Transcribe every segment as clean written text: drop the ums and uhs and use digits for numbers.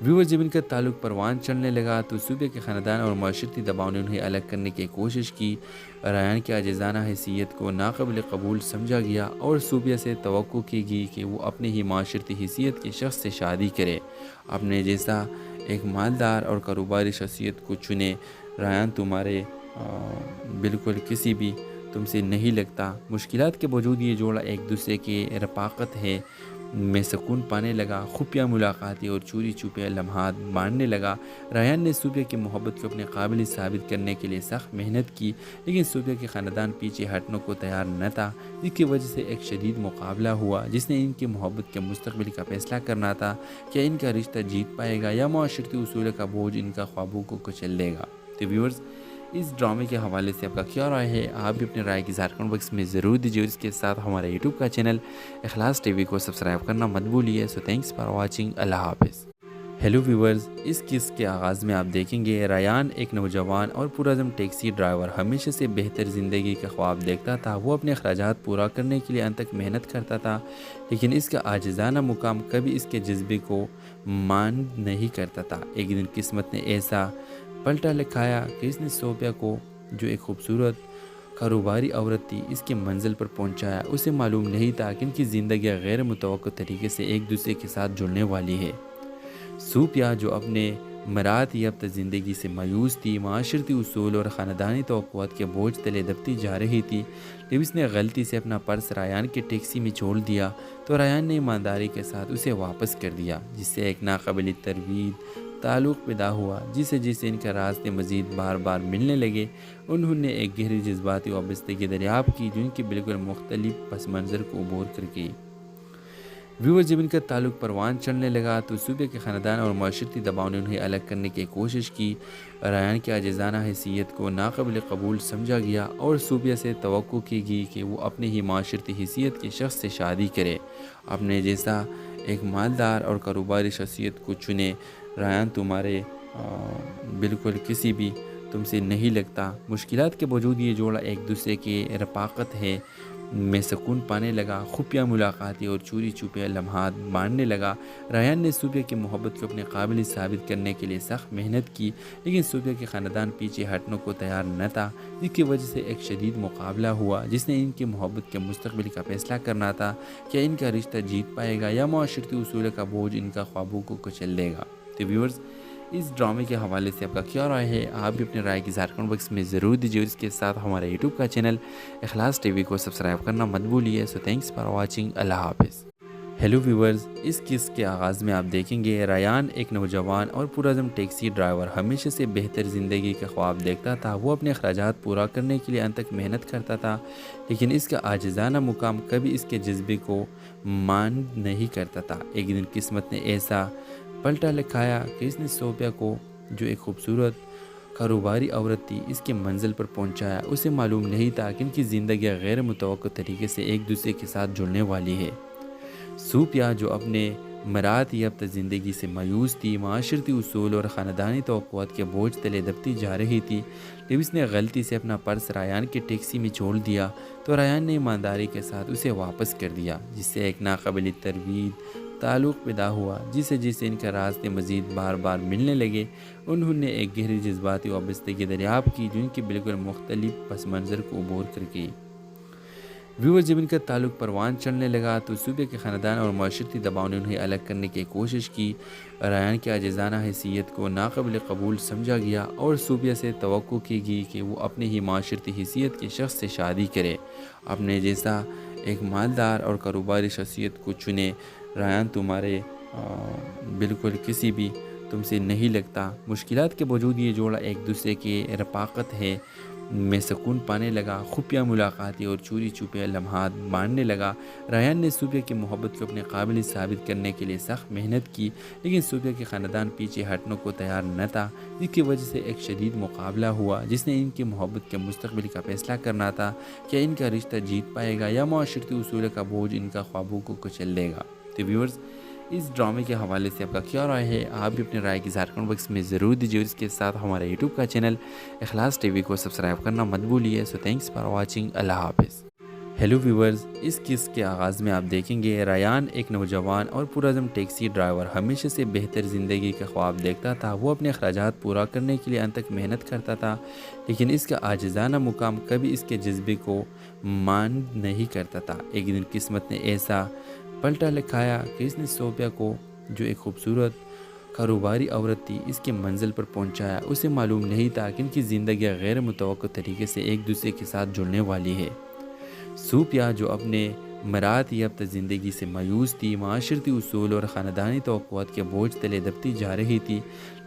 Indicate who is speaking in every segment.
Speaker 1: ویور جب ان کا تعلق پروان چڑھنے لگا تو صوبیہ کے خاندان اور معاشرتی دباؤ نے انہیں الگ کرنے کی کوشش کی۔ ریان کی عاجزانہ حیثیت کو ناقابل قبول سمجھا گیا اور صوبیہ سے توقع کی گئی کہ وہ اپنے ہی معاشرتی حیثیت کے شخص سے شادی کرے، اپنے جیسا ایک مالدار اور کاروباری شخصیت کو چنے۔ ریان تمہارے بالکل کسی بھی تم سے نہیں لگتا۔ مشکلات کے باوجود یہ جوڑا ایک دوسرے کے رفاقت ہے میں سکون پانے لگا، خفیہ ملاقاتیں اور چوری چھپے لمحات بانٹنے لگا۔ ریان نے صوبیہ کی محبت کو اپنے قابل ثابت کرنے کے لیے سخت محنت کی، لیکن صوبیہ کے خاندان پیچھے ہٹنے کو تیار نہ تھا، جس کی وجہ سے ایک شدید مقابلہ ہوا جس نے ان کی محبت کے مستقبل کا فیصلہ کرنا تھا کہ ان کا رشتہ جیت پائے گا یا معاشرتی اصول کا بوجھ ان کا خوابوں کو کچل دے گا۔ تو ویورز، اس ڈرامے کے حوالے سے آپ کا کیا رائے ہے؟ آپ بھی اپنے رائے کی اظہار کمنٹ باکس میں ضرور دیجیے، اور اس کے ساتھ ہمارے یوٹیوب کا چینل اخلاص ٹی وی کو سبسکرائب کرنا مت بھولیے۔ سو تھینکس فار واچنگ، اللہ حافظ۔ ہیلو ویورز، اس قصے کے آغاز میں آپ دیکھیں گے ریان ایک نوجوان اور پرعزم ٹیکسی ڈرائیور ہمیشہ سے بہتر زندگی کا خواب دیکھتا تھا۔ وہ اپنے اخراجات پورا کرنے کے لیے انت تک محنت کرتا تھا، لیکن اس کا عاجزانہ مقام کبھی اس کے جذبے کو مان نہیں کرتا تھا۔ ایک دن قسمت نے ایسا پلٹا لکھایا کہ اس نے صوبیہ کو، جو ایک خوبصورت کاروباری عورت تھی، اس کی منزل پر پہنچایا۔ اسے معلوم نہیں تھا کہ ان کی زندگیاں غیر متوقع طریقے سے ایک دوسرے کے ساتھ جڑنے والی ہے۔ صوبیہ، جو اپنے مراد یافتہ زندگی سے مایوس تھی، معاشرتی اصول اور خاندانی توقعات کے بوجھ تلے دبتی جا رہی تھی، جب اس نے غلطی سے اپنا پرس ریان کے ٹیکسی میں چھوڑ دیا تو ریان نے ایمانداری کے ساتھ اسے واپس کر دیا، جس سے ایک ناقابل تردید تعلق پیدا ہوا۔ جسے ان کے راستے مزید بار بار ملنے لگے، انہوں نے ایک گہری جذباتی وابستگی دریافت کی جو ان کے بالکل مختلف پس منظر کو عبور کر گئی۔ व्यूअर जब इनका ताल्लुक परवान चढ़ने लगा तो सूबे के ख़ानदान और माशरती दबाव ने उन्हें अलग करने की कोशिश की। रायान की आजिज़ाना हैसियत को नाक़ाबिल कबूल समझा गया और सूबे से तवक्को की गई कि वो अपने ही माशरती हैसियत के शख्स से शादी करे, अपने जैसा एक मालदार और कारोबारी शख्सियत को चुने। रायान तुम्हारे बिल्कुल किसी भी तुमसे नहीं लगता। मुश्किलात के बावजूद ये जोड़ा एक दूसरे के रफ़ाक़त है में सुकून पाने लगा। खुफिया मुलाकातें और चोरी छुपे लम्हात बांटने लगा। रायान ने सूबे की मोहब्बत को अपने काबिल साबित करने के लिए सख्त मेहनत की, लेकिन सूबे के ख़ानदान पीछे हटने को तैयार न था, जिसकी वजह से एक शदीद मुकाबला हुआ जिसने इनकी मोहब्बत के मुस्तकबिल का फैसला करना था। क्या इनका रिश्ता जीत पाएगा या माशरती उसूल का बोझ इनका ख्वाबों को कुचल देगा। तो व्यूअर्स, इस ड्रामे के हवाले से आपका क्या राय है, आप भी अपनी राय की कमेंट बॉक्स में ज़रूर दीजिए। इसके साथ हमारे यूट्यूब का चैनल इखलास टीवी को सब्सक्राइब करना मत भूलिए। So thanks for watching. अल्लाह हाफिज़। हेलो व्यूवर्स, इस किस के आगाज़ में आप देखेंगे रायान एक नौजवान और पुरज़म टैक्सी ड्राइवर हमेशा से बेहतर ज़िंदगी का ख्वाब देखता था। वो अपने अखराजात पूरा करने के लिए अंत तक मेहनत करता था, लेकिन इसका आजिज़ाना मुकाम कभी इसके जज्बे को मान नहीं करता था। एक दिन किस्मत ने ऐसा पलटा लिखाया कि इसने सोफिया को, जो एक खूबसूरत कारोबारी औरत थी, इसके मंजिल पर पहुंचाया। उसे मालूम नहीं था कि इनकी ज़िंदगी गैर मुतवक्किल तरीके से एक दूसरे के साथ जुड़ने वाली है। सूफिया, जो अपने मरात याफ्ता ज़िंदगी से मायूस थी, माशरती उसूल और ख़ानदानी तवक्कुआत के बोझ तले दबती जा रही थी। जब इसने गलती से अपना पर्स रायान की टैक्सी में छोड़ दिया तो रायान ने ईमानदारी के साथ उसे वापस कर दिया, जिससे एक नाकाबिल तरवीद ताल्लुक़ पैदा हुआ। जिसे जिसे इनके रास्ते मज़ीद बार बार मिलने लगे, उन्होंने एक गहरी जज्बाती वाबस्तगी दरियाफ़्त की जो इनके बिल्कुल मुख्तलिफ पस मंज़र को उबूर कर गई। व्यूअर, जब इनका ताल्लुक परवान चढ़ने लगा तो सूबे के ख़ानदान और माशरती दबाव ने उन्हें अलग करने की कोशिश की। रायान की आजिज़ाना हैसियत को नाक़ाबिल कबूल समझा गया और सूबे से तवक्को की गई कि वो अपने ही माशरती हैसियत के शख्स से शादी करे, अपने जैसा एक मालदार और कारोबारी शख्सियत को चुने। रायान तुम्हारे बिल्कुल किसी भी तुमसे नहीं लगता। मुश्किलात के बावजूद ये जोड़ा एक दूसरे के रफ़ाक़त है में सुकून पाने लगा। खुफिया मुलाकातें और चोरी छुपे लम्हात बांटने लगा। रायान ने सूबे की मोहब्बत को अपने काबिल साबित करने के लिए सख्त मेहनत की, लेकिन सूबे के ख़ानदान पीछे हटने को तैयार न था, जिसकी वजह से एक शदीद मुकाबला हुआ जिसने इनकी मोहब्बत के मुस्तकबिल का फैसला करना था। क्या इनका रिश्ता जीत पाएगा या माशरती उसूल का बोझ इनका ख्वाबों को कुचल देगा। तो व्यूअर्स, इस ड्रामे के हवाले से आपका क्या राय है, आप भी अपनी राय की कमेंट बॉक्स में ज़रूर दीजिए। इसके साथ हमारे यूट्यूब का चैनल इखलास टीवी को सब्सक्राइब करना मत भूलिए। So thanks for watching. अल्लाह हाफिज़। हेलो व्यूवर्स, इस किस के आगाज़ में आप देखेंगे रायान एक नौजवान और पुरज़म टैक्सी ड्राइवर हमेशा से बेहतर ज़िंदगी का ख्वाब देखता था। वो अपने अखराजात पूरा करने के लिए अंत तक मेहनत करता था, लेकिन इसका आजिज़ाना मुकाम कभी इसके जज्बे को मान नहीं करता था। एक दिन किस्मत ने ऐसा पलटा लिखाया कि इसने सोफिया को, जो एक खूबसूरत कारोबारी औरत थी, इसके मंजिल पर पहुंचाया। उसे मालूम नहीं था कि इनकी ज़िंदगी गैर मुतवक्किल तरीके से एक दूसरे के साथ जुड़ने वाली है। सूफिया, जो अपने मरात याफ्ता ज़िंदगी से मायूस थी, माशरती उसूल और ख़ानदानी तवक्कुआत के बोझ तले दबती जा रही थी।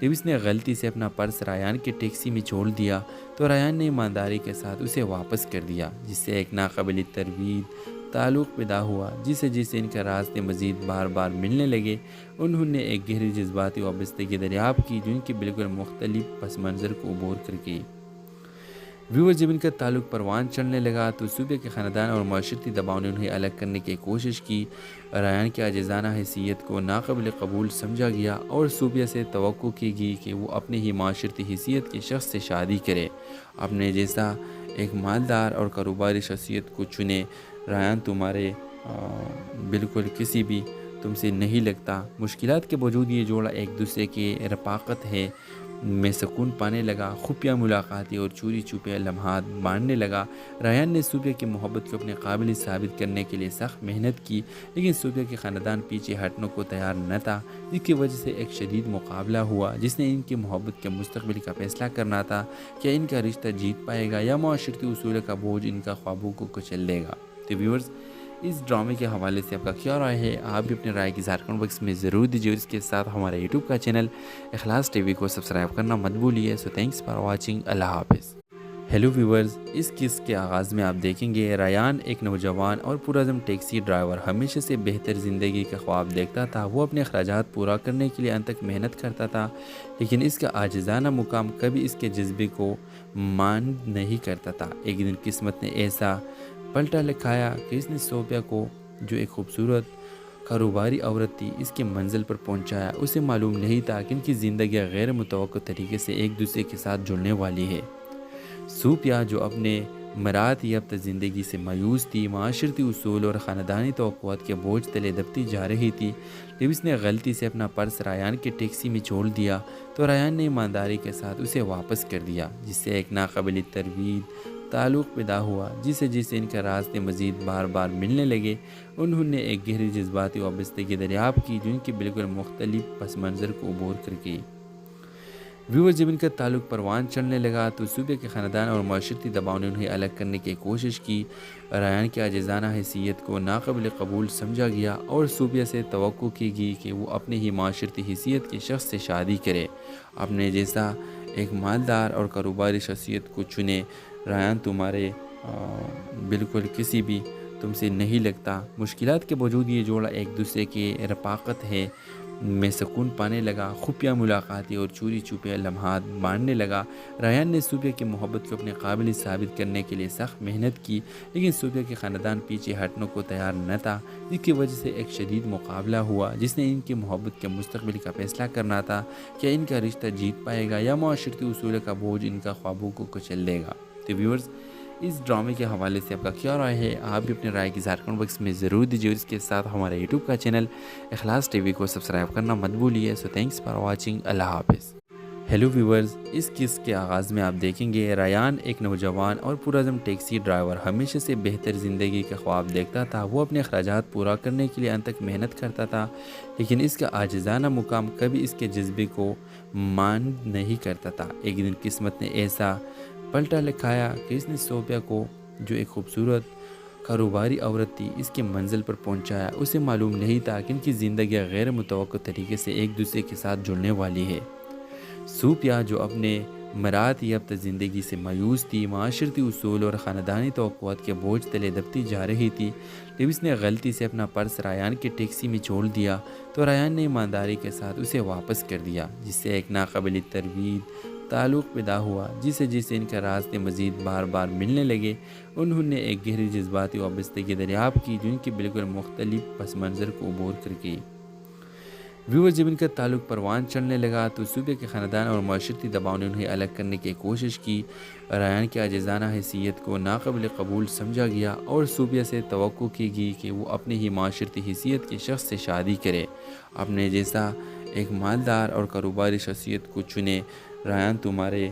Speaker 1: जब इसने गलती से अपना पर्स रायान की टैक्सी में छोड़ दिया तो रायान ने ईमानदारी के साथ उसे वापस कर दिया, जिससे एक नाकाबिल तरवीद ताल्लुक़ पैदा हुआ। जिसे जिसे इनके रास्ते मज़ीद बार बार मिलने लगे, उन्होंने एक गहरी जज्बाती वाबस्तगी दरियाफ़्त की जो इनके बिल्कुल मुख्तलिफ पस मंज़र को उबूर कर गई। व्यूअर, जब इनका ताल्लुक परवान चढ़ने लगा तो सूबे के ख़ानदान और माशरती दबाव ने उन्हें अलग करने की कोशिश की। रायान की आजिज़ाना हैसियत को नाक़ाबिल कबूल समझा गया और सूबे से तवक्को की गई कि वो अपने ही माशरती हैसियत के शख्स से शादी करे, अपने जैसा एक मालदार और कारोबारी शख्सियत को चुने। रायान तुम्हारे बिल्कुल किसी भी तुमसे नहीं लगता। मुश्किलात के बावजूद ये जोड़ा एक दूसरे के रफ़ाक़त है में सुकून पाने लगा। खुफिया मुलाकातें और चोरी छुपे लम्हात बांटने लगा। रायान ने सूबे की मोहब्बत को अपने काबिल साबित करने के लिए सख्त मेहनत की, लेकिन सूबे के ख़ानदान पीछे हटने को तैयार न था, जिसकी वजह से एक शदीद मुकाबला हुआ जिसने इनकी मोहब्बत के मुस्तकबिल का फैसला करना था। क्या इनका रिश्ता जीत पाएगा या माशरती उसूल का बोझ इनका ख्वाबों को कुचल देगा। तो व्यूअर्स, इस ड्रामे के हवाले से आपका क्या राय है, आप भी अपनी राय की कमेंट बॉक्स में ज़रूर दीजिए। इसके साथ हमारे यूट्यूब का चैनल इखलास टीवी को सब्सक्राइब करना मत भूलिए। So thanks for watching. अल्लाह हाफिज़। ہیلو ویورز، اس قسط کے آغاز میں آپ دیکھیں گے ریان ایک نوجوان اور پرعزم ٹیکسی ڈرائیور ہمیشہ سے بہتر زندگی کا خواب دیکھتا تھا۔ وہ اپنے اخراجات پورا کرنے کے لیے انتک محنت کرتا تھا، لیکن اس کا عاجزانہ مقام کبھی اس کے جذبے کو مان نہیں کرتا تھا۔ ایک دن قسمت نے ایسا پلٹا لکھایا کہ اس نے صوفیہ کو، جو ایک خوبصورت کاروباری عورت تھی، اس کے منزل پر پہنچایا۔ اسے معلوم نہیں تھا کہ ان کی زندگیاں غیر متوقع طریقے سے ایک دوسرے کے ساتھ جڑنے والی ہے۔ صوفیہ، جو اپنے مراد یافتہ زندگی سے مایوس تھی، معاشرتی اصول اور خاندانی توقعات کے بوجھ تلے دبتی جا رہی تھی۔ جب اس نے غلطی سے اپنا پرس ریان کی ٹیکسی میں چھوڑ دیا تو ریان نے ایمانداری کے ساتھ اسے واپس کر دیا، جس سے ایک ناقابل تردید تعلق پیدا ہوا۔ جسے ان کا راستے مزید بار بار ملنے لگے، انہوں نے ایک گہری جذباتی وابستگی دریافت کی جو ان کے بالکل مختلف پس منظر کو عبور کر گئی۔ ویور، جب ان کا تعلق پروان چڑھنے لگا تو صوفیہ کے خاندان اور معاشرتی دباؤ نے انہیں الگ کرنے کی کوشش کی۔ ریان کی عاجزانہ حیثیت کو ناقابل قبول سمجھا گیا اور صوفیہ سے توقع کی گئی کہ وہ اپنے ہی معاشرتی حیثیت کے شخص سے شادی کرے، اپنے جیسا ایک مالدار اور کاروباری شخصیت کو چنے۔ ریان تمہارے بالکل کسی بھی تم سے نہیں لگتا۔ مشکلات کے باوجود یہ جوڑا ایک دوسرے کی رفاقت ہے میں سکون پانے لگا، خفیہ ملاقاتیں اور چوری چھپے لمحات بانٹنے لگا۔ ریان نے صوفیہ کی محبت کو اپنے قابل ثابت کرنے کے لیے سخت محنت کی، لیکن صوفیہ کے خاندان پیچھے ہٹنے کو تیار نہ تھا، جس کی وجہ سے ایک شدید مقابلہ ہوا جس نے ان کی محبت کے مستقبل کا فیصلہ کرنا تھا۔ کیا ان کا رشتہ جیت پائے گا یا معاشرتی اصول کا بوجھ ان کا خوابوں کو کچل دے گا؟ تو ویورز، اس ڈرامے کے حوالے سے آپ کا کیا رائے ہے؟ آپ بھی اپنے رائے کی اظہار کمنٹ باکس میں ضرور دیجیے، اور اس کے ساتھ ہمارے یوٹیوب کا چینل اخلاص ٹی وی کو سبسکرائب کرنا مت بھولیے۔ سو تھینکس فار واچنگ، اللہ حافظ۔ ہیلو ویورز، اس قسط کے آغاز میں آپ دیکھیں گے ریان ایک نوجوان اور پرعزم ٹیکسی ڈرائیور ہمیشہ سے بہتر زندگی کا خواب دیکھتا تھا۔ وہ اپنے اخراجات پورا کرنے کے لیے انتک محنت کرتا تھا، لیکن اس کا عاجزانہ مقام کبھی اس کے جذبے کو مان نہیں کرتا تھا۔ ایک دن قسمت نے ایسا پلٹا لکھایا کہ اس نے صوفیہ کو، جو ایک خوبصورت کاروباری عورت تھی، اس کے منزل پر پہنچایا۔ اسے معلوم نہیں تھا کہ ان کی زندگیاں غیر متوقع طریقے سے ایک دوسرے کے ساتھ جڑنے والی ہے۔ صوفیہ، جو اپنے مراد یافتہ زندگی سے مایوس تھی، معاشرتی اصول اور خاندانی توقعات کے بوجھ تلے دبتی جا رہی تھی۔ جب اس نے غلطی سے اپنا پرس ریان کی ٹیکسی میں چھوڑ دیا تو ریان نے ایمانداری کے ساتھ اسے واپس کر دیا، جس سے ایک ناقابل تردید تعلق پیدا ہوا۔ جسے ان کا راستے مزید بار بار ملنے لگے، انہوں نے ایک گہری جذباتی وابستگی دریافت کی جو ان کے بالکل مختلف پس منظر کو عبور کر گئی۔ ویور، جب ان کا تعلق پروان چڑھنے لگا تو صوفیہ کے خاندان اور معاشرتی دباؤ نے انہیں الگ کرنے کی کوشش کی۔ ریان کی عاجزانہ حیثیت کو ناقابل قبول سمجھا گیا اور صوفیہ سے توقع کی گئی کہ وہ اپنے ہی معاشرتی حیثیت کے شخص سے شادی کرے، اپنے جیسا ایک مالدار اور کاروباری شخصیت کو چنے۔ ریان تمہارے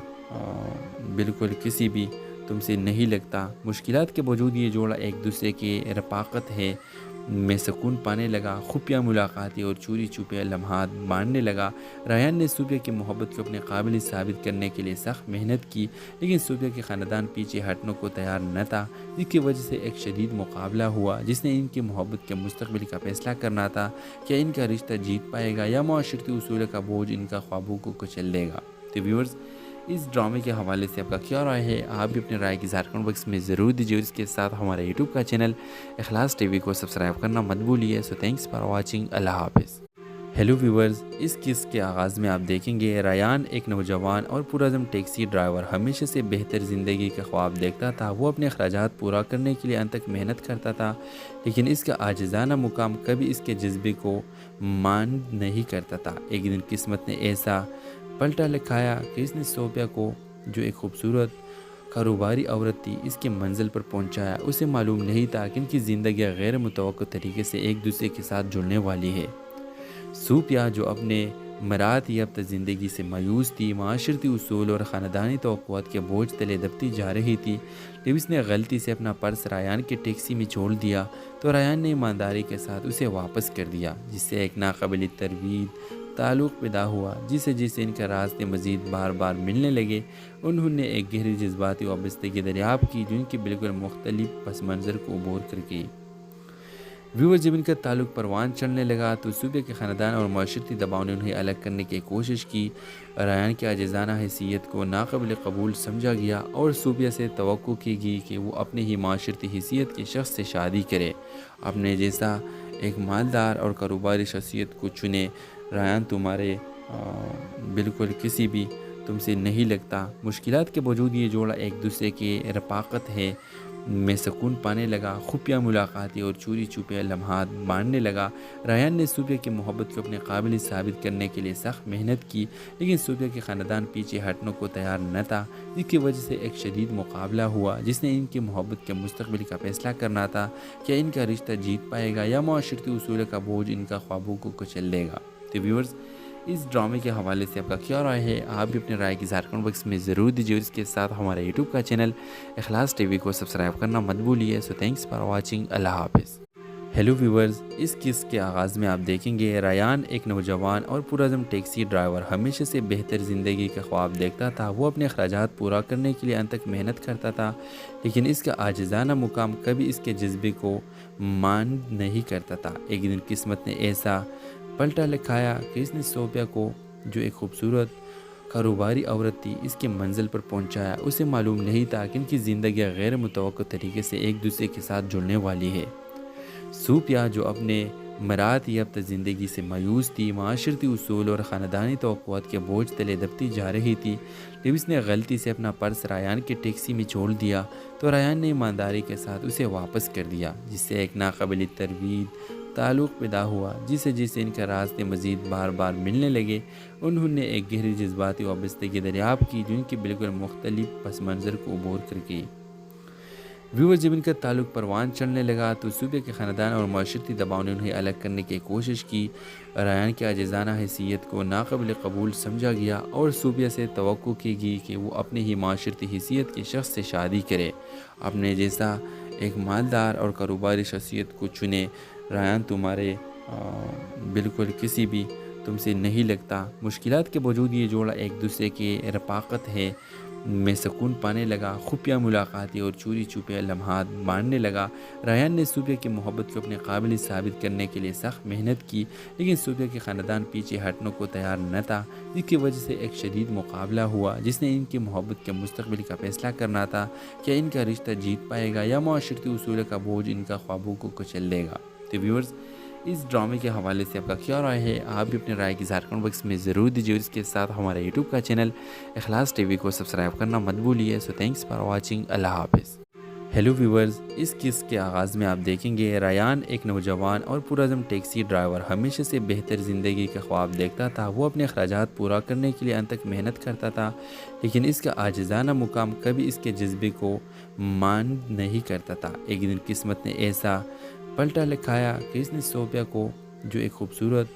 Speaker 1: بالکل کسی بھی تم سے نہیں لگتا۔ مشکلات کے باوجود یہ جوڑا ایک دوسرے کی رفاقت ہے میں سکون پانے لگا، خفیہ ملاقاتیں اور چوری چھپے لمحات بانٹنے لگا۔ ریان نے صوفیہ کی محبت کو اپنے قابل ثابت کرنے کے لیے سخت محنت کی، لیکن صوفیہ کے خاندان پیچھے ہٹنے کو تیار نہ تھا، جس کی وجہ سے ایک شدید مقابلہ ہوا جس نے ان کی محبت کے مستقبل کا فیصلہ کرنا تھا۔ کیا ان کا رشتہ جیت پائے گا یا معاشرتی اصول کا بوجھ ان کا خوابوں کو کچل دے گا؟ تو ویورز، اس ڈرامے کے حوالے سے آپ کا کیا رائے ہے؟ آپ بھی اپنے رائے کی اظہار کمنٹ باکس میں ضرور دیجیے، اور اس کے ساتھ ہمارے یوٹیوب کا چینل اخلاص ٹی وی کو سبسکرائب کرنا مت بھولیے۔ سو تھینکس فار واچنگ، اللہ حافظ۔ ہیلو ویورز، اس قسط کے آغاز میں آپ دیکھیں گے ریان ایک نوجوان اور پرعزم ٹیکسی ڈرائیور ہمیشہ سے بہتر زندگی کا خواب دیکھتا تھا۔ وہ اپنے اخراجات پورا کرنے کے لیے انتک محنت کرتا تھا، لیکن اس کا عاجزانہ مقام کبھی اس کے جذبے کو مان نہیں کرتا تھا۔ ایک دن قسمت نے ایسا پلٹا لکھایا کہ اس نے صوفیہ کو، جو ایک خوبصورت کاروباری عورت تھی، اس کے منزل پر پہنچایا۔ اسے معلوم نہیں تھا کہ ان کی زندگیاں غیر متوقع طریقے سے ایک دوسرے کے ساتھ جڑنے والی ہے۔ صوفیہ، جو اپنے مراد یافتہ زندگی سے مایوس تھی، معاشرتی اصول اور خاندانی توقعات کے بوجھ تلے دبتی جا رہی تھی۔ جب اس نے غلطی سے اپنا پرس ریان کی ٹیکسی میں چھوڑ دیا تو ریان نے ایمانداری کے ساتھ اسے واپس کر دیا، جس سے ایک ناقابل تردید تعلق پیدا ہوا۔ جسے ان کا راستے مزید بار بار ملنے لگے، انہوں نے ایک گہری جذباتی وابستگی دریافت کی جو ان کے بالکل مختلف پس منظر کو عبور کر گئی۔ व्यूअर जब इनका ताल्लुक परवान चढ़ने लगा तो सूबे के ख़ानदान और माशरती दबाव ने उन्हें अलग करने की कोशिश की। रायान की आजिज़ाना हैसियत को नाक़ाबिल कबूल समझा गया और सूबे से तवक्को की गई कि वो अपने ही माशरती हैसियत के शख्स से शादी करे, अपने जैसा एक मालदार और कारोबारी शख्सियत को चुने। रायान तुम्हारे बिल्कुल किसी भी तुमसे नहीं लगता। मुश्किलात के बावजूद ये जोड़ा एक दूसरे के रफ़ाक़त है में सुकून पाने लगा। खुफिया मुलाकातें और चोरी छुपे लम्हात बांटने लगा। रायान ने सूबे की मोहब्बत को अपने काबिल साबित करने के लिए सख्त मेहनत की, लेकिन सूबे के ख़ानदान पीछे हटने को तैयार न था, जिसकी वजह से एक शदीद मुकाबला हुआ जिसने इनकी मोहब्बत के मुस्तक़बिल का फ़ैसला करना था। क्या इनका रिश्ता जीत पाएगा या माशरती उसूल का बोझ इनका ख्वाबों को कुचल देगा। तो व्यूअर्स, इस ड्रामे के हवाले से आपका क्या राय है, आप भी अपनी राय की कमेंट बॉक्स में ज़रूर दीजिए। इसके साथ हमारे यूट्यूब का चैनल इखलास टीवी को सब्सक्राइब करना मत भूलिए। So thanks for watching. अल्लाह हाफ़िज़। हेलो व्यूवर्स, इस किस्से के आगाज़ में आप देखेंगे रायान एक नौजवान और पुरअज़्म टैक्सी ड्राइवर हमेशा से बेहतर ज़िंदगी का ख्वाब देखता था। वो अपने अखराजात पूरा करने के लिए अंत तक मेहनत करता था, लेकिन इसका आजिज़ाना मुकाम कभी इसके जज्बे को मान नहीं करता था। एक दिन किस्मत ने ऐसा पलटा लिखाया कि इसने सोफिया को, जो एक खूबसूरत कारोबारी औरत थी, इसके मंजिल पर पहुंचाया। उसे मालूम नहीं था कि इनकी ज़िंदगी गैर मुतवक्को तरीके से एक दूसरे के साथ जुड़ने वाली है। सूफिया, जो अपने मरात याफ्ता ज़िंदगी से मायूस थी, माशरती उसूल और ख़ानदानी तवक्कुआत के बोझ तले दबती जा रही थी। जब इसने गलती से अपना पर्स रायान के टैक्सी में छोड़ दिया तो रायान ने ईमानदारी के साथ उसे वापस कर दिया, जिससे एक नाकाबिल तरवीद ताल्लुक़ पैदा हुआ। जिसे इनके रास्ते मज़ीद बार बार मिलने लगे, उन्होंने एक गहरी जज्बाती वाबस्तगी दरियाफ़्त की जो इनके बिल्कुल मुख्तलिफ पस मंज़र को उबूर करके। व्यूअर, जब इनका ताल्लुक परवान चढ़ने लगा तो सूबे के ख़ानदान और माशरती दबाव ने उन्हें अलग करने की कोशिश की। रायान की आजिज़ाना हैसियत को नाक़ाबिल कबूल समझा गया और सूबे से तवक्को की गई कि वो अपने ही माशरती हैसियत के शख्स से शादी करे, अपने जैसा एक मालदार और कारोबारी शख्सियत को चुने। रायान तुम्हारे बिल्कुल किसी भी तुमसे नहीं लगता। मुश्किलात के बावजूद ये जोड़ा एक दूसरे के रफ़ाक़त है में सुकून पाने लगा। खुफिया मुलाकातें और चोरी छुपे लम्हात बांटने लगा। रायान ने सूबे की मोहब्बत को अपने काबिल साबित करने के लिए सख्त मेहनत की, लेकिन सूबे के ख़ानदान पीछे हटने को तैयार न था, जिसकी वजह से एक शदीद मुकाबला हुआ जिसने इनकी मोहब्बत के मुस्तक़बिल का फ़ैसला करना था। क्या इनका रिश्ता जीत पाएगा या माशरती उसूल का बोझ इनका ख्वाबों को कुचल देगा। तो व्यूअर्स, इस ड्रामे के हवाले से आपका क्या राय है, आप भी अपनी राय की कमेंट बॉक्स में ज़रूर दीजिए। इसके साथ हमारे यूट्यूब का चैनल इखलास टीवी को सब्सक्राइब करना मत भूलिए। So thanks for watching. अल्लाह हाफ़िज़। हेलो व्यूवर्स, इस किस्से के आगाज़ में आप देखेंगे रायान एक नौजवान और पुरअज़्म टैक्सी ड्राइवर हमेशा से बेहतर ज़िंदगी का ख्वाब देखता था। वो अपने अखराजात पूरा करने के लिए अंत तक मेहनत करता था, लेकिन इसका आजिज़ाना मुकाम कभी इसके जज्बे को मान नहीं करता था। एक दिन किस्मत ने ऐसा पलटा लिखाया कि इसने सोफिया को, जो एक खूबसूरत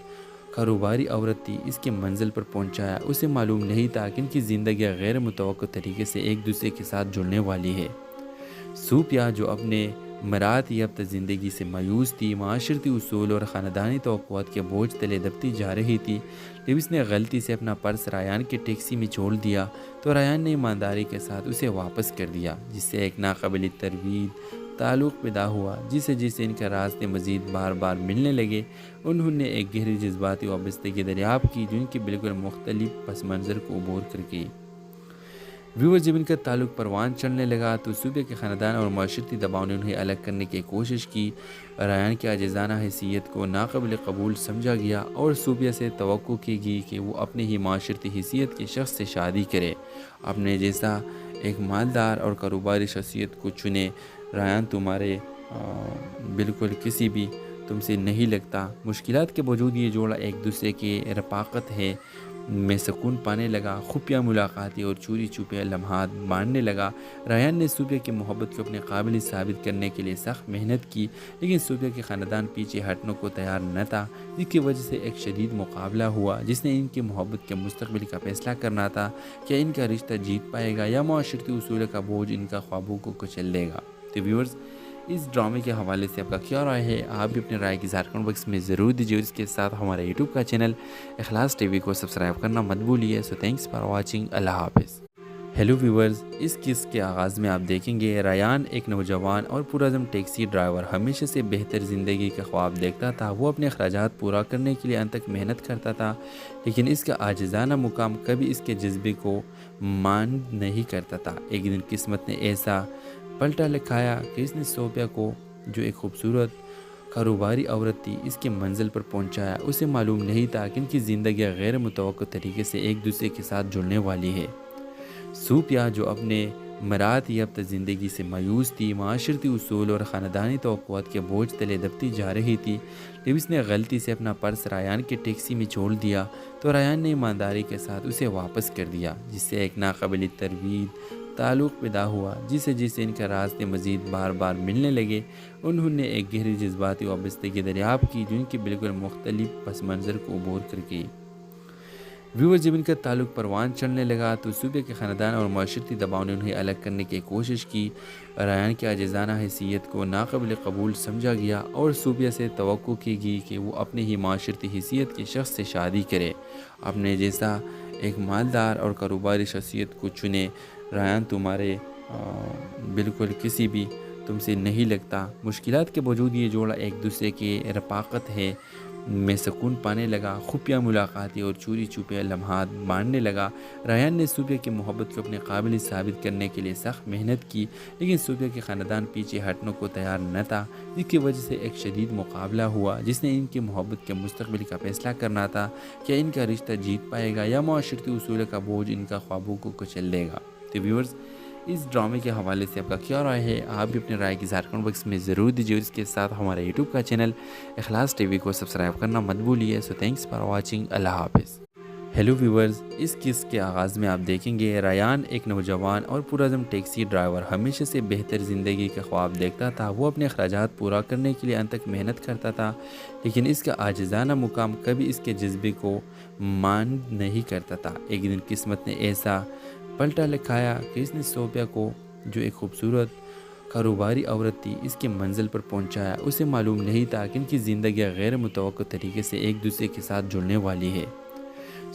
Speaker 1: कारोबारी औरत थी, इसके मंजिल पर पहुंचाया। उसे मालूम नहीं था कि इनकी ज़िंदगी गैर मुतवक्को तरीके से एक दूसरे के साथ जुड़ने वाली है। सूफिया, जो अपने मरात याफ्ता ज़िंदगी से मायूस थी, माशरती उसूल और ख़ानदानी तवक्कुआत के बोझ तले दबती जा रही थी। जब इसने गलती से अपना पर्स रायान के टैक्सी में छोड़ दिया तो रायान ने ईमानदारी के साथ उसे वापस कर दिया, जिससे एक नाकाबिल तरवीद ताल्लुक़ पैदा हुआ। जिसे इनके रास्ते मज़ीद बार बार मिलने लगे, उन्होंने एक गहरी जज्बाती वाबस्तगी दरियाफ़्त की जो इनके बिल्कुल मुख्तलिफ पस मंज़र को उबूर करके। व्यूअर, जब इनका ताल्लुक परवान चढ़ने लगा तो सूबे के ख़ानदान और माशरती दबाव ने उन्हें अलग करने की कोशिश की। रायान की आजिज़ाना हैसियत को नाक़ाबिल कबूल समझा गया और सूबे से तवक्को की गई कि वो अपने ही माशरती हैसियत के शख्स से शादी करे, अपने जैसा एक मालदार और कारोबारी शख्सियत को चुने। रायान तुम्हारे बिल्कुल किसी भी तुमसे नहीं लगता। मुश्किलात के बावजूद ये जोड़ा एक दूसरे के रफ़ाक़त है में सुकून पाने लगा। खुफिया मुलाकातें और चोरी छुपे लम्हात बांटने लगा। रायान ने सूबे की मोहब्बत को अपने काबिल साबित करने के लिए सख्त मेहनत की, लेकिन सूबे के ख़ानदान पीछे हटने को तैयार न था, जिसकी वजह से एक शदीद मुकाबला हुआ जिसने इनकी मोहब्बत के मुस्तक़बिल का फ़ैसला करना था। क्या इनका रिश्ता जीत पाएगा या माशरती उसूल का बोझ इनका ख्वाबों को कुचल देगा। तो व्यूअर्स, इस ड्रामे के हवाले से आपका क्या राय है, आप भी अपनी राय की कमेंट बॉक्स में ज़रूर दीजिए। इसके साथ हमारे यूट्यूब का चैनल इखलास टीवी को सब्सक्राइब करना मत भूलिए। So thanks for watching. अल्लाह हाफ़िज़। ہیلو ویورز، اس قسط کے آغاز میں آپ دیکھیں گے ریان ایک نوجوان اور پرعزم ٹیکسی ڈرائیور ہمیشہ سے بہتر زندگی کا خواب دیکھتا تھا۔ وہ اپنے اخراجات پورا کرنے کے لیے انت تک محنت کرتا تھا، لیکن اس کا عاجزانہ مقام کبھی اس کے جذبے کو مان نہیں کرتا تھا۔ ایک دن قسمت نے ایسا پلٹا لکھایا کہ اس نے صوفیہ کو، جو ایک خوبصورت کاروباری عورت تھی، اس کی منزل پر پہنچایا۔ اسے معلوم نہیں تھا کہ ان کی زندگیاں غیر متوقع طریقے سے ایک دوسرے کے ساتھ جڑنے والی ہے۔ صوفیہ، جو اپنے مراد یافتہ زندگی سے مایوس تھی، معاشرتی اصول اور خاندانی توقعات کے بوجھ تلے دبتی جا رہی تھی، جب اس نے غلطی سے اپنا پرس ریان کے ٹیکسی میں چھوڑ دیا تو ریان نے ایمانداری کے ساتھ اسے واپس کر دیا، جس سے ایک ناقابل تردید تعلق پیدا ہوا۔ جسے ان کے راستے مزید بار بار ملنے لگے، انہوں نے ایک گہری جذباتی وابستگی دریافت کی جو ان کے بالکل مختلف پس منظر کو عبور کر گئی۔ ویورز، جب ان کا تعلق پروان چڑھنے لگا تو صوفیہ کے خاندان اور معاشرتی دباؤ نے انہیں الگ کرنے کی کوشش کی۔ ریان کی عاجزانہ حیثیت کو ناقابل قبول سمجھا گیا اور صوفیہ سے توقع کی گئی کہ وہ اپنے ہی معاشرتی حیثیت کے شخص سے شادی کرے، اپنے جیسا ایک مالدار اور کاروباری شخصیت کو چنے۔ ریان تمہارے بالکل کسی بھی تم سے نہیں لگتا۔ مشکلات کے باوجود یہ جوڑا ایک دوسرے کی رفاقت ہے میں سکون پانے لگا، خفیہ ملاقاتیں اور چوری چھپے لمحات بانٹنے لگا۔ ریان نے صوفیہ کی محبت کو اپنے قابل ثابت کرنے کے لیے سخت محنت کی، لیکن صوفیہ کے خاندان پیچھے ہٹنے کو تیار نہ تھا، جس کی وجہ سے ایک شدید مقابلہ ہوا جس نے ان کی محبت کے مستقبل کا فیصلہ کرنا تھا کہ ان کا رشتہ جیت پائے گا یا معاشرتی اصول کا بوجھ ان کا خوابوں کو کچل دے گا۔ تو ویورز، اس ڈرامے کے حوالے سے آپ کا کیا رائے ہے؟ آپ بھی اپنے رائے کی اظہار کمنٹ باکس میں ضرور دیجیے، اور اس کے ساتھ ہمارے یوٹیوب کا چینل اخلاص ٹی وی کو سبسکرائب کرنا مت بھولیے۔ سو تھینکس فار واچنگ، اللہ حافظ۔ ہیلو ویورز، اس قسط کے آغاز میں آپ دیکھیں گے ریان ایک نوجوان اور پرعزم ٹیکسی ڈرائیور ہمیشہ سے بہتر زندگی کا خواب دیکھتا تھا۔ وہ اپنے اخراجات پورا کرنے کے لیے انت تک محنت کرتا تھا، لیکن اس کا عاجزانہ مقام کبھی اس کے جذبے کو مان نہیں کرتا تھا۔ ایک دن قسمت نے ایسا پلٹا لکھایا کہ اس نے صوفیہ کو، جو ایک خوبصورت کاروباری عورت تھی، اس کی منزل پر پہنچایا۔ اسے معلوم نہیں تھا کہ ان کی زندگیاں غیر متوقع طریقے سے ایک دوسرے کے ساتھ جڑنے والی ہے۔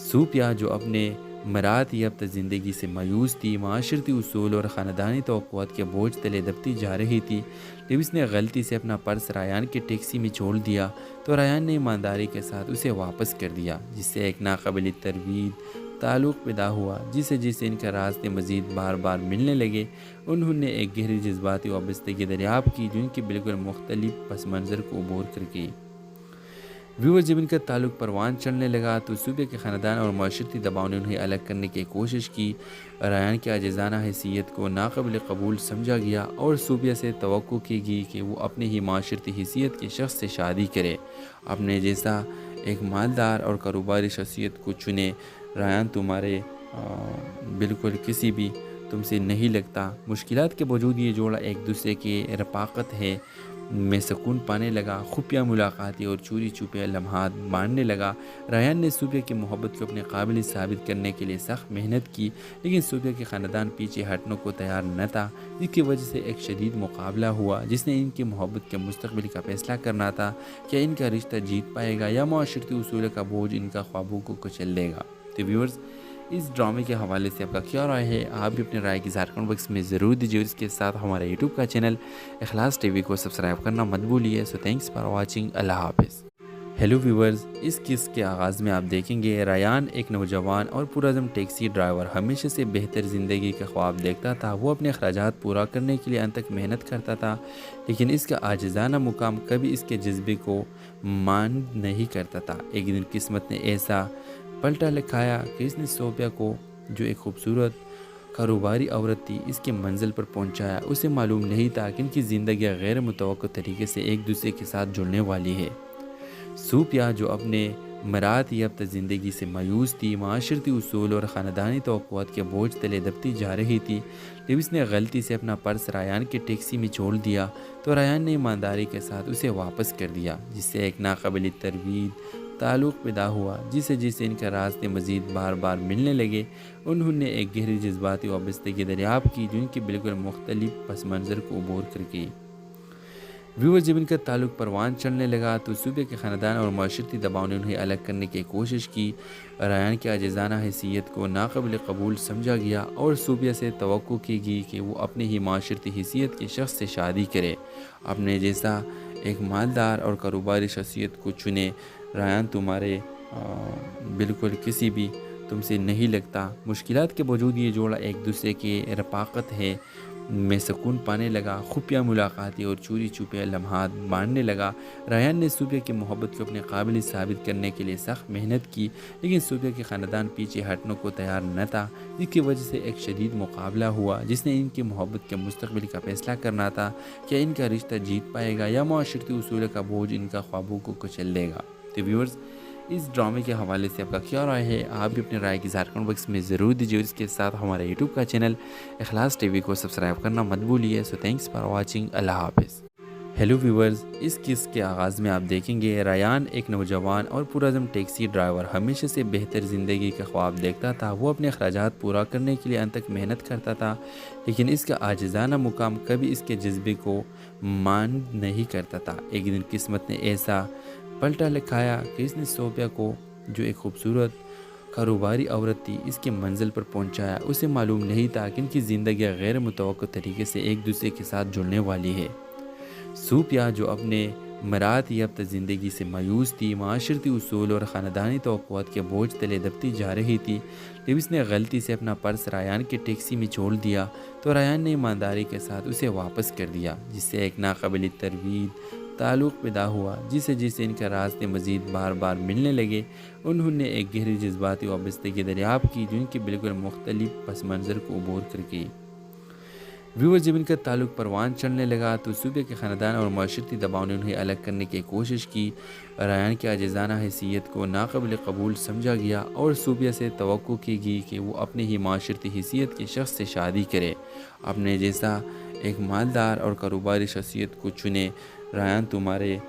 Speaker 1: صوفیہ، جو اپنے مراد یافتہ زندگی سے مایوس تھی، معاشرتی اصول اور خاندانی توقعات کے بوجھ تلے دبتی جا رہی تھی، جب اس نے غلطی سے اپنا پرس ریان کے ٹیکسی میں چھوڑ دیا تو ریان نے ایمانداری کے ساتھ اسے واپس کر دیا، جس سے ایک ناقابل تردید تعلق پیدا ہوا۔ جسے ان کے راستے مزید بار بار ملنے لگے، انہوں نے ایک گہری جذباتی وابستگی دریافت کی جو ان کے بالکل مختلف پس منظر کو عبور کر گئی۔ ویورز، جب ان کا تعلق پروان چڑھنے لگا تو صوفیہ کے خاندان اور معاشرتی دباؤ نے انہیں الگ کرنے کی کوشش کی۔ ریان کی عاجزانہ حیثیت کو ناقابل قبول سمجھا گیا اور صوفیہ سے توقع کی گئی کہ وہ اپنے ہی معاشرتی حیثیت کے شخص سے شادی کرے، اپنے جیسا ایک مالدار اور کاروباری شخصیت کو چنے۔ ریان تمہارے بالکل کسی بھی تم سے نہیں لگتا۔ مشکلات کے باوجود یہ جوڑا ایک دوسرے کی رفاقت ہے میں سکون پانے لگا، خفیہ ملاقاتیں اور چوری چھپے لمحات بانٹنے لگا۔ ریان نے صوفیہ کی محبت کو اپنے قابل ثابت کرنے کے لیے سخت محنت کی، لیکن صوفیہ کے خاندان پیچھے ہٹنے کو تیار نہ تھا، جس کی وجہ سے ایک شدید مقابلہ ہوا جس نے ان کی محبت کے مستقبل کا فیصلہ کرنا تھا کہ ان کا رشتہ جیت پائے گا یا معاشرتی اصول کا بوجھ ان کا خوابوں کو کچل دے گا۔ تو ویورز، اس ڈرامے کے حوالے سے آپ کا کیا رائے ہے؟ آپ بھی اپنے رائے کی اظہار کمنٹ باکس میں ضرور دیجیے، اور اس کے ساتھ ہمارے یوٹیوب کا چینل اخلاص ٹی وی کو سبسکرائب کرنا مت بھولیے۔ سو تھینکس فار واچنگ، اللہ حافظ۔ ہیلو ویورز، اس قسط کے آغاز میں آپ دیکھیں گے ریان ایک نوجوان اور پرعزم ٹیکسی ڈرائیور ہمیشہ سے بہتر زندگی کا خواب دیکھتا تھا۔ وہ اپنے اخراجات پورا کرنے کے لیے انت تک محنت کرتا تھا، لیکن اس کا عاجزانہ مقام کبھی اس کے جذبے کو مان نہیں کرتا تھا۔ ایک دن قسمت نے ایسا پلٹا لکھایا کہ اس نے صوفیہ کو، جو ایک خوبصورت کاروباری عورت تھی، اس کی منزل پر پہنچایا۔ اسے معلوم نہیں تھا کہ ان کی زندگیاں غیر متوقع طریقے سے ایک دوسرے کے ساتھ جڑنے والی ہے۔ صوفیہ، جو اپنے مراد یافتہ زندگی سے مایوس تھی، معاشرتی اصول اور خاندانی توقعات کے بوجھ تلے دبتی جا رہی تھی، جب اس نے غلطی سے اپنا پرس ریان کے ٹیکسی میں چھوڑ دیا تو ریان نے ایمانداری کے ساتھ اسے واپس کر دیا، جس سے ایک ناقابل تردید تعلق پیدا ہوا۔ جسے ان کے راستے مزید بار بار ملنے لگے، انہوں نے ایک گہری جذباتی وابستگی دریافت کی جو ان کے بالکل مختلف پس منظر کو عبور کر گئی۔ व्यूअर जब इनका ताल्लुक परवान चढ़ने लगा तो सूबे के ख़ानदान और माशरती दबाव ने उन्हें अलग करने की कोशिश की। रायान की आजिज़ाना हैसियत को नाक़ाबिल कबूल समझा गया और सूबे से तवक्को की गई कि वो अपनी ही माशरती हैसियत के शख्स से शादी करे, अपने जैसा एक मालदार और कारोबारी शख्सियत को चुने। रायान तुम्हारे बिल्कुल किसी भी तुमसे नहीं लगता। मुश्किलात के बावजूद ये जोड़ा एक दूसरे के रफ़ाक़त है में सुकून पाने लगा। खुफिया मुलाकातें और चोरी छुपे लम्हात बांटने लगा। रायान ने सूबे की मोहब्बत को अपने काबिल साबित करने के लिए सख्त मेहनत की, लेकिन सूबे के ख़ानदान पीछे हटने को तैयार न था, जिसकी वजह से एक शदीद मुकाबला हुआ जिसने इनकी मोहब्बत के मुस्तकबिल का फैसला करना था। क्या इनका रिश्ता जीत पाएगा या माशरती उसूल का बोझ इनका ख्वाबों को कुचल देगा। तो व्यूअर्स, इस ड्रामे के हवाले से आपका क्या राय है? आप भी अपनी राय की कमेंट बॉक्स में ज़रूर दीजिए। इसके साथ हमारे यूट्यूब का चैनल इखलास टीवी को सब्सक्राइब करना मत भूलिए। So thanks for watching. अल्लाह हाफिज़। हेलो व्यूवर्स, इस किस्त के आगाज़ में आप देखेंगे रायान एक नौजवान और पुरज़म टैक्सी ड्राइवर हमेशा से बेहतर ज़िंदगी का ख्वाब देखता था। वो अपने अखराजात पूरा करने के लिए अंत तक मेहनत करता था, लेकिन इसका आजिज़ाना मुकाम कभी इसके जज्बे को मान नहीं करता था। एक दिन किस्मत ने ऐसा पलटा लिखाया कि इसने सोफिया को, जो एक खूबसूरत कारोबारी औरत थी, इसके मंजिल पर पहुंचाया। उसे मालूम नहीं था कि इनकी ज़िंदगी गैर मुतवक्किल तरीके से एक दूसरे के साथ जुड़ने वाली है। सूफिया, जो अपने मरात याफ्ता ज़िंदगी से मायूस थी, माशरती उसूल और ख़ानदानी तवक्कुआत के बोझ तले दबती जा रही थी। जब इसने गलती से अपना पर्स रायान की टैक्सी में छोड़ दिया तो रायान ने ईमानदारी के साथ उसे वापस कर दिया, जिससे एक नाकाबिल तरवीद ताल्लुक़ पैदा हुआ। जिसे इनके रास्ते मज़ीद बार बार मिलने लगे, उन्होंने एक गहरी जज्बाती वाबस्तगी दरियाफ़्त की जो इनके बिल्कुल मुख्तलिफ पस मंज़र को अबूर करके। व्यूअर, जब इनका ताल्लुक परवान चढ़ने लगा तो सूबे के ख़ानदान और माशरती दबाव ने उन्हें अलग करने की कोशिश की। रायान की आजिज़ाना हैसियत को नाक़ाबिल कबूल समझा गया और सूबे से तवक्को की गई कि वो अपनी ही माशरती हैसियत के शख्स से शादी करे, अपने जैसा एक मालदार और कारोबारी शख्सियत को चुने। रायान तुम्हारे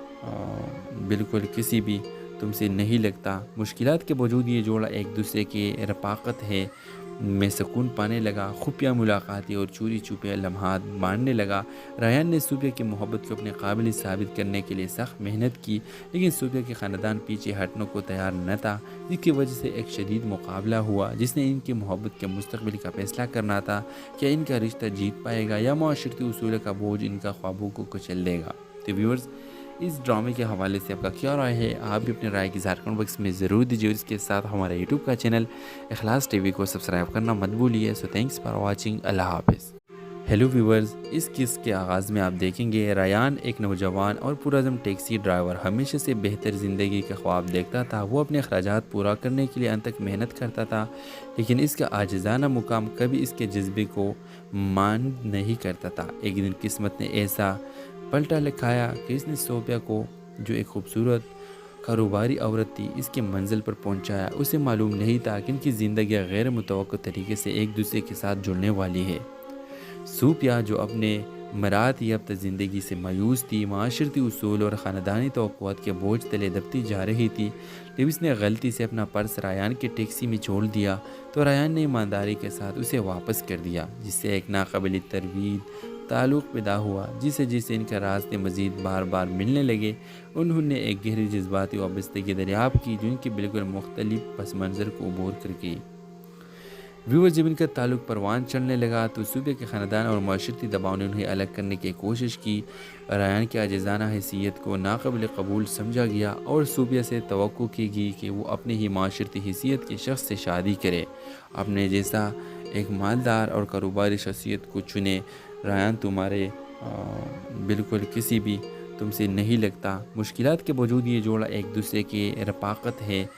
Speaker 1: बिल्कुल किसी भी तुमसे नहीं लगता। मुश्किलात के बावजूद ये जोड़ा एक दूसरे के रफ़ाक़त है में सुकून पाने लगा। खुफिया मुलाकातें और चोरी छुपे लम्हात बांटने लगा। रायान ने सूबे की मोहब्बत को अपने काबिल साबित करने के लिए सख्त मेहनत की, लेकिन सूबे के ख़ानदान पीछे हटने को तैयार न था, जिसकी वजह से एक शदीद मुकाबला हुआ जिसने इनकी मोहब्बत के मुस्तकबिल का फैसला करना था। क्या इनका रिश्ता जीत पाएगा या माशरती उसूल का बोझ इनका ख्वाबों को कुचल देगा। तो व्यूअर्स, इस ड्रामे के हवाले से आपका क्या राय है? आप भी अपनी राय की कमेंट बॉक्स में ज़रूर दीजिए। इसके साथ हमारे यूट्यूब का चैनल इखलास टीवी को सब्सक्राइब करना मत भूलिए। So thanks for watching. अल्लाह हाफिज़। हेलो व्यूवर्स, इस किस्त के आगाज़ में आप देखेंगे रायान एक नौजवान और पुरज़म टैक्सी ड्राइवर हमेशा से बेहतर ज़िंदगी का ख्वाब देखता था। वो अपने अखराजात पूरा करने के लिए अंत तक मेहनत करता था, लेकिन इसका आजिज़ाना मुकाम कभी इसके जज्बे को मान नहीं करता था। एक दिन किस्मत ने ऐसा पलटा लिखाया कि इसने सोफिया को, जो एक खूबसूरत कारोबारी औरत थी, इसके मंजिल पर पहुंचाया। उसे मालूम नहीं था कि इनकी ज़िंदगी गैर मुतवक्किल तरीके से एक दूसरे के साथ जुड़ने वाली है। सूफिया, जो अपने मरात याफ्ता ज़िंदगी से मायूस थी, माशरती उसूल और ख़ानदानी तवक्कुआत के बोझ तले दबती जा रही थी। जब इसने गलती से अपना पर्स रायान की टैक्सी में छोड़ दिया तो रायान ने ईमानदारी के साथ उसे वापस कर दिया, जिससे एक नाकाबिल तरवीद ताल्लुक़ पैदा हुआ। जिसे इनके रास्ते मज़ीद बार बार मिलने लगे, उन्होंने एक गहरी जज्बाती वाबस्तगी दरियाफ़्त की जो इनके बिल्कुल मुख्तलिफ पस मंज़र को अबूर करके। व्यूअर, जब इनका ताल्लुक परवान चढ़ने लगा तो सूबे के ख़ानदान और माशरती दबाव ने उन्हें अलग करने की कोशिश की। रायान की आजिज़ाना हैसियत को नाक़ाबिल कबूल समझा गया और सूबे से तवक्को की गई कि वो अपनी ही माशरती हैसियत के शख्स से शादी करे, अपने जैसा एक मालदार और कारोबारी शख्सियत को चुने। रायान तुम्हारे बिल्कुल किसी भी तुमसे नहीं लगता। मुश्किलात के बावजूद ये जोड़ा एक दूसरे के रफ़ाक़त है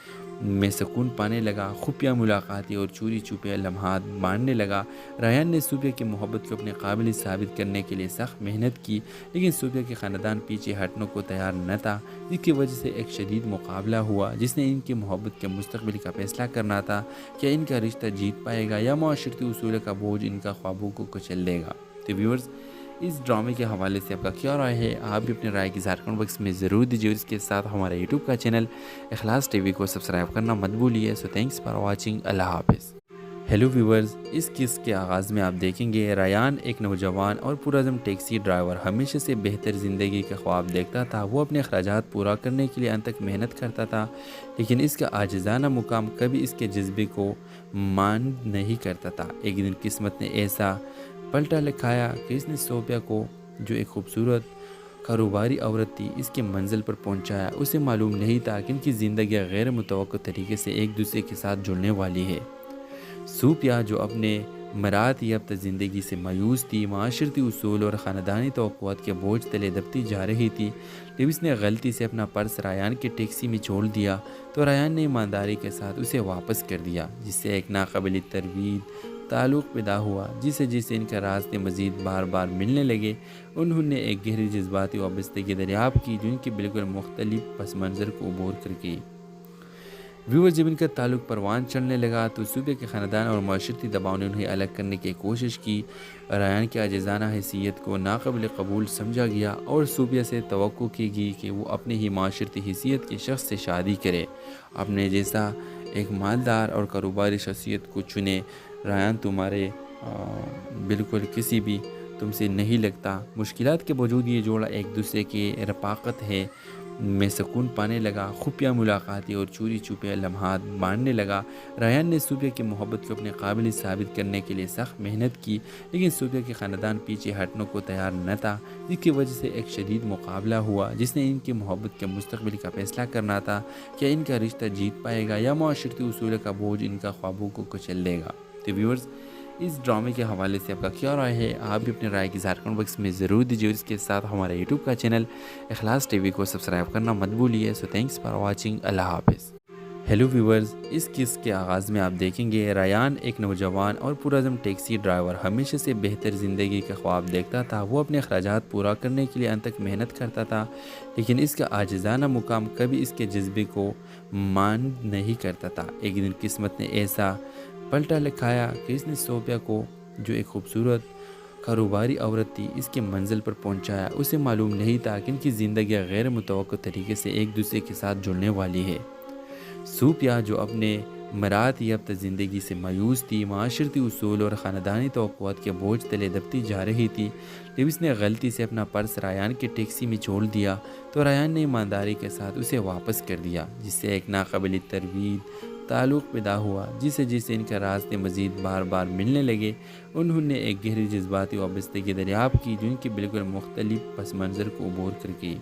Speaker 1: में सुकून पाने लगा। खुफिया मुलाकातें और चोरी छुपे लम्हात बांटने लगा। रायान ने सूबे की मोहब्बत को अपने काबिल साबित करने के लिए सख्त मेहनत की, लेकिन सूबे के ख़ानदान पीछे हटने को तैयार न था, जिसकी वजह से एक शदीद मुकाबला हुआ जिसने इनकी मोहब्बत के मुस्तकबिल का फैसला करना था। क्या इनका रिश्ता जीत पाएगा या माशरती उसूल का बोझ इनका ख्वाबों को कुचल देगा। तो व्यूअर्स, इस ड्रामे के हवाले से आपका क्या राय है? आप भी अपनी राय की कमेंट बॉक्स में ज़रूर दीजिए। इसके साथ हमारे यूट्यूब का चैनल इखलास टीवी को सब्सक्राइब करना मत भूलिए। So thanks for watching. अल्लाह हाफिज़। ہیلو ویورز، اس قسط کے آغاز میں آپ دیکھیں گے ریان ایک نوجوان اور پرعزم ٹیکسی ڈرائیور ہمیشہ سے بہتر زندگی کا خواب دیکھتا تھا۔ وہ اپنے اخراجات پورا کرنے کے لیے انتک محنت کرتا تھا، لیکن اس کا عاجزانہ مقام کبھی اس کے جذبے کو مان نہیں کرتا تھا۔ ایک دن قسمت نے ایسا پلٹا لکھایا کہ اس نے صوفیہ کو، جو ایک خوبصورت کاروباری عورت تھی، اس کے منزل پر پہنچایا۔ اسے معلوم نہیں تھا کہ ان کی زندگیاں غیر متوقع طریقے سے ایک دوسرے کے ساتھ جڑنے والی ہے۔ صوفیہ، جو اپنے مراد یافتہ زندگی سے مایوس تھی، معاشرتی اصول اور خاندانی توقعات کے بوجھ تلے دبتی جا رہی تھی، جب اس نے غلطی سے اپنا پرس ریان کی ٹیکسی میں چھوڑ دیا تو ریان نے ایمانداری کے ساتھ اسے واپس کر دیا، جس سے ایک ناقابل تردید تعلق پیدا ہوا۔ جسے ان کے راستے مزید بار بار ملنے لگے، انہوں نے ایک گہری جذباتی وابستگی دریافت کی جو ان کے بالکل مختلف پس منظر کو عبور کر گئی۔ ویور، جب ان کا تعلق پروان چڑھنے لگا تو صوفیہ کے خاندان اور معاشرتی دباؤ نے انہیں الگ کرنے کی کوشش کی۔ ریان کی عاجزانہ حیثیت کو ناقابل قبول سمجھا گیا اور صوفیہ سے توقع کی گئی کہ وہ اپنے ہی معاشرتی حیثیت کے شخص سے شادی کرے، اپنے جیسا ایک مالدار اور کاروباری شخصیت کو چنے۔ ریان تمہارے بالکل کسی بھی تم سے نہیں لگتا۔ مشکلات کے باوجود یہ جوڑا ایک دوسرے کی رفاقت ہے میں سکون پانے لگا، خفیہ ملاقاتیں اور چوری چھپے لمحات بانٹنے لگا۔ ریان نے صوفیہ کی محبت کو اپنے قابل ثابت کرنے کے لیے سخت محنت کی، لیکن صوفیہ کے خاندان پیچھے ہٹنے کو تیار نہ تھا، جس کی وجہ سے ایک شدید مقابلہ ہوا جس نے ان کی محبت کے مستقبل کا فیصلہ کرنا تھا۔ کیا ان کا رشتہ جیت پائے گا یا معاشرتی اصول کا بوجھ ان کا خوابوں کو کچل دے گا؟ تو ویورز، اس ڈرامے کے حوالے سے آپ کا کیا رائے ہے؟ آپ بھی اپنے رائے کی اظہار کمنٹ باکس میں ضرور دیجیے، اور اس کے ساتھ ہمارے یوٹیوب کا چینل اخلاص ٹی وی کو سبسکرائب کرنا مت بھولیے۔ سو تھینکس فار واچنگ، اللہ حافظ۔ ہیلو ویورز، اس قسط کے آغاز میں آپ دیکھیں گے ریان ایک نوجوان اور پرعزم ٹیکسی ڈرائیور ہمیشہ سے بہتر زندگی کا خواب دیکھتا تھا۔ وہ اپنے اخراجات پورا کرنے کے لیے انتک محنت کرتا تھا، لیکن اس کا عاجزانہ مقام کبھی اس کے جذبے کو مان نہیں کرتا تھا۔ ایک دن قسمت نے ایسا پلٹا لکھایا کہ اس نے صوفیہ کو، جو ایک خوبصورت کاروباری عورت تھی، اس کے منزل پر پہنچایا۔ اسے معلوم نہیں تھا کہ ان کی زندگیاں غیر متوقع طریقے سے ایک دوسرے کے ساتھ جڑنے والی ہے۔ صوفیہ، جو اپنے مراد یافتہ زندگی سے مایوس تھی، معاشرتی اصول اور خاندانی توقعات کے بوجھ تلے دبتی جا رہی تھی، جب اس نے غلطی سے اپنا پرس ریان کی ٹیکسی میں چھوڑ دیا تو ریان نے ایمانداری کے ساتھ اسے واپس کر دیا، جس سے ایک ناقابل تردید تعلق پیدا ہوا۔ جسے ان کے راستے مزید بار بار ملنے لگے، انہوں نے ایک گہری جذباتی وابستگی دریافت کی جو ان کے بالکل مختلف پس منظر کو عبور کر گئی۔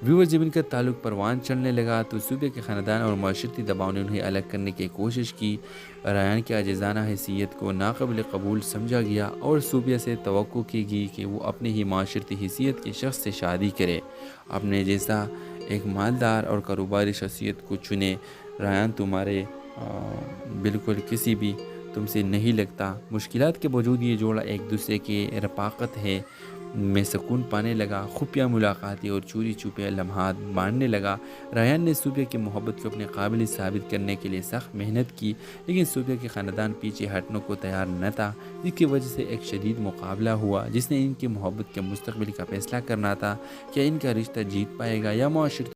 Speaker 1: ویور، جب ان کا تعلق پروان چڑھنے لگا تو صوفیہ کے خاندان اور معاشرتی دباؤ نے انہیں الگ کرنے کی کوشش کی۔ ریان کی عاجزانہ حیثیت کو ناقابل قبول سمجھا گیا اور صوفیہ سے توقع کی گئی کہ وہ اپنے ہی معاشرتی حیثیت کے شخص سے شادی کرے، اپنے جیسا ایک مالدار اور کاروباری شخصیت کو چنے۔ ریان تمہارے بالکل کسی بھی تم سے نہیں لگتا۔ مشکلات کے باوجود یہ جوڑا ایک دوسرے کی رفاقت ہے میں سکون پانے لگا، خفیہ ملاقاتیں اور چوری چھپے لمحات بانٹنے لگا۔ ریان نے صوفیہ کی محبت کو اپنے قابل ثابت کرنے کے لیے سخت محنت کی، لیکن صوفیہ کے خاندان پیچھے ہٹنے کو تیار نہ تھا، جس کی وجہ سے ایک شدید مقابلہ ہوا جس نے ان کی محبت کے مستقبل کا فیصلہ کرنا تھا۔ کیا ان کا رشتہ جیت پائے گا یا معاشرتی